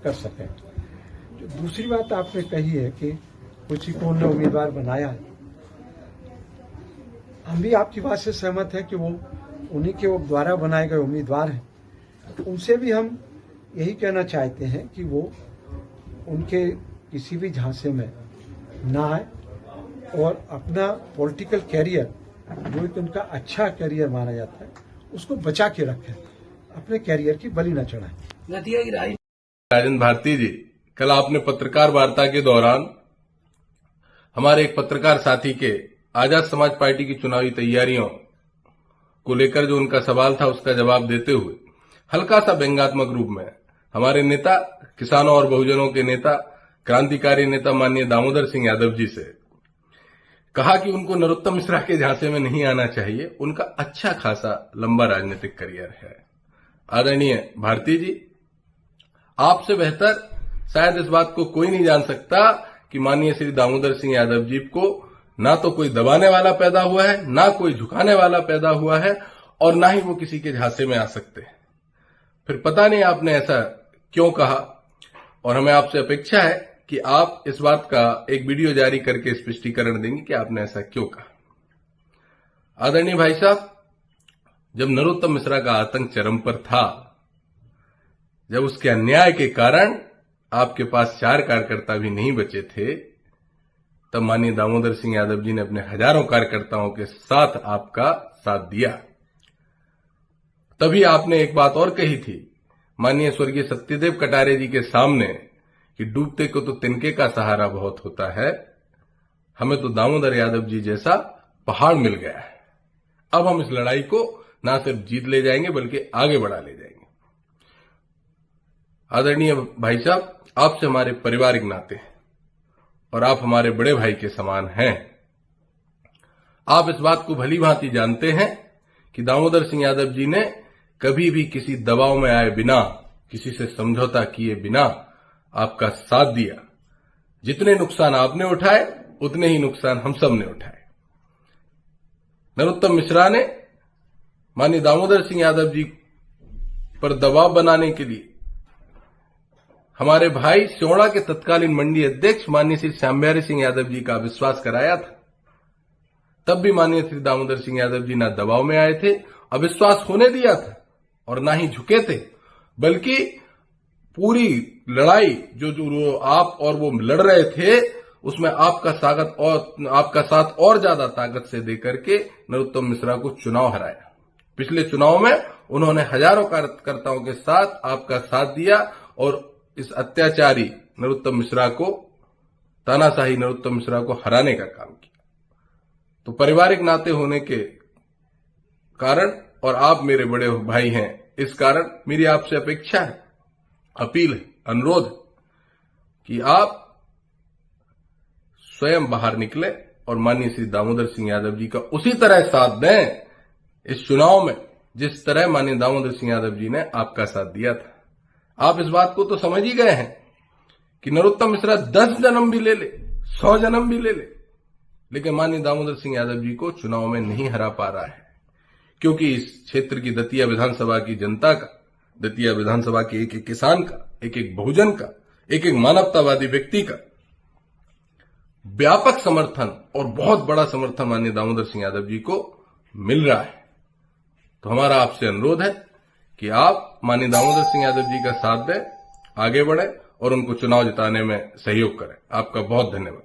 कर सकें। जो दूसरी बात आपने कही है कि कुछ को उन्होंने उम्मीदवार बनाया है, हम भी आपकी बात से सहमत हैं कि वो उन्हीं के द्वारा बनाए गए उम्मीदवार हैं। उनसे भी हम यही कहना चाहते हैं कि वो उनके किसी भी झांसे में ना आए और अपना पॉलिटिकल कैरियर, जो कि उनका अच्छा कैरियर माना जाता है, उसको बचा के रखें, अपने कैरियर की बलि न चढ़ाएं। राजन भारती जी, कल आपने पत्रकार वार्ता के दौरान हमारे एक पत्रकार साथी के आजाद समाज पार्टी की चुनावी तैयारियों को लेकर जो उनका सवाल था उसका जवाब देते हुए हल्का सा व्यंग्यात्मक रूप में हमारे नेता, किसानों और बहुजनों के नेता, क्रांतिकारी नेता माननीय दामोदर सिंह यादव जी से कहा कि उनको नरोत्तम मिश्रा के झांसे में नहीं आना चाहिए, उनका अच्छा खासा लंबा राजनीतिक करियर है। आदरणीय भारती जी, आपसे बेहतर शायद इस बात को कोई नहीं जान सकता कि माननीय श्री दामोदर सिंह यादव जी को ना तो कोई दबाने वाला पैदा हुआ है, ना कोई झुकाने वाला पैदा हुआ है, और ना ही वो किसी के झांसे में आ सकते हैं। फिर पता नहीं आपने ऐसा क्यों कहा, और हमें आपसे अपेक्षा है कि आप इस बात का एक वीडियो जारी करके स्पष्टीकरण देंगे कि आपने ऐसा क्यों कहा। आदरणीय भाई साहब, जब नरोत्तम मिश्रा का आतंक चरम पर था, जब उसके अन्याय के कारण आपके पास 4 कार्यकर्ता भी नहीं बचे थे, तब माननीय दामोदर सिंह यादव जी ने अपने हजारों कार्यकर्ताओं के साथ आपका साथ दिया। तभी आपने एक बात और कही थी माननीय स्वर्गीय सत्यदेव कटारे जी के सामने कि डूबते को तो तिनके का सहारा बहुत होता है, हमें तो दामोदर यादव जी जैसा पहाड़ मिल गया है। अब हम इस लड़ाई को ना सिर्फ जीत ले जाएंगे बल्कि आगे बढ़ा ले जाएंगे। आदरणीय भाई साहब, आपसे हमारे पारिवारिक नाते हैं और आप हमारे बड़े भाई के समान हैं। आप इस बात को भली भांति जानते हैं कि दामोदर सिंह यादव जी ने कभी भी किसी दबाव में आए बिना, किसी से समझौता किए बिना आपका साथ दिया। जितने नुकसान आपने उठाए उतने ही नुकसान हम सब ने उठाए। नरोत्तम मिश्रा ने माननीय दामोदर सिंह यादव जी पर दबाव बनाने के लिए हमारे भाई स्योड़ा के तत्कालीन मंडी अध्यक्ष माननीय श्री श्याम बिहारी सिंह यादव जी का विश्वास कराया था। तब भी माननीय श्री दामोदर सिंह यादव जी ना दबाव में आए थे, अविश्वास होने दिया था और ना ही झुके थे, बल्कि पूरी लड़ाई जो आप और वो लड़ रहे थे उसमें आपका साथ और ज्यादा ताकत से देकर के नरोत्तम मिश्रा को चुनाव हराया। पिछले चुनाव में उन्होंने हजारों कार्यकर्ताओं के साथ आपका साथ दिया और इस अत्याचारी नरोत्तम मिश्रा को, तानाशाही नरोत्तम मिश्रा को हराने का काम किया। तो पारिवारिक नाते होने के कारण और आप मेरे बड़े भाई हैं, इस कारण मेरी आपसे अपेक्षा है, अपील है, अनुरोध है कि आप स्वयं बाहर निकले और माननीय श्री दामोदर सिंह यादव जी का उसी तरह साथ दें इस चुनाव में जिस तरह माननीय दामोदर सिंह यादव जी ने आपका साथ दिया था। आप इस बात को तो समझ ही गए हैं कि नरोत्तम मिश्रा 10 जन्म भी ले ले, 100 जन्म भी ले ले, लेकिन माननीय दामोदर सिंह यादव जी को चुनाव में नहीं हरा पा रहा है, क्योंकि इस क्षेत्र की दतिया विधानसभा की जनता का, दतिया विधानसभा के एक एक किसान का, एक एक बहुजन का, एक एक मानवतावादी व्यक्ति का व्यापक समर्थन और बहुत बड़ा समर्थन माननीय दामोदर सिंह यादव जी को मिल रहा है। तो हमारा आपसे अनुरोध है कि आप माननीय दामोदर सिंह यादव जी का साथ दें, आगे बढ़े और उनको चुनाव जिताने में सहयोग करें। आपका बहुत धन्यवाद।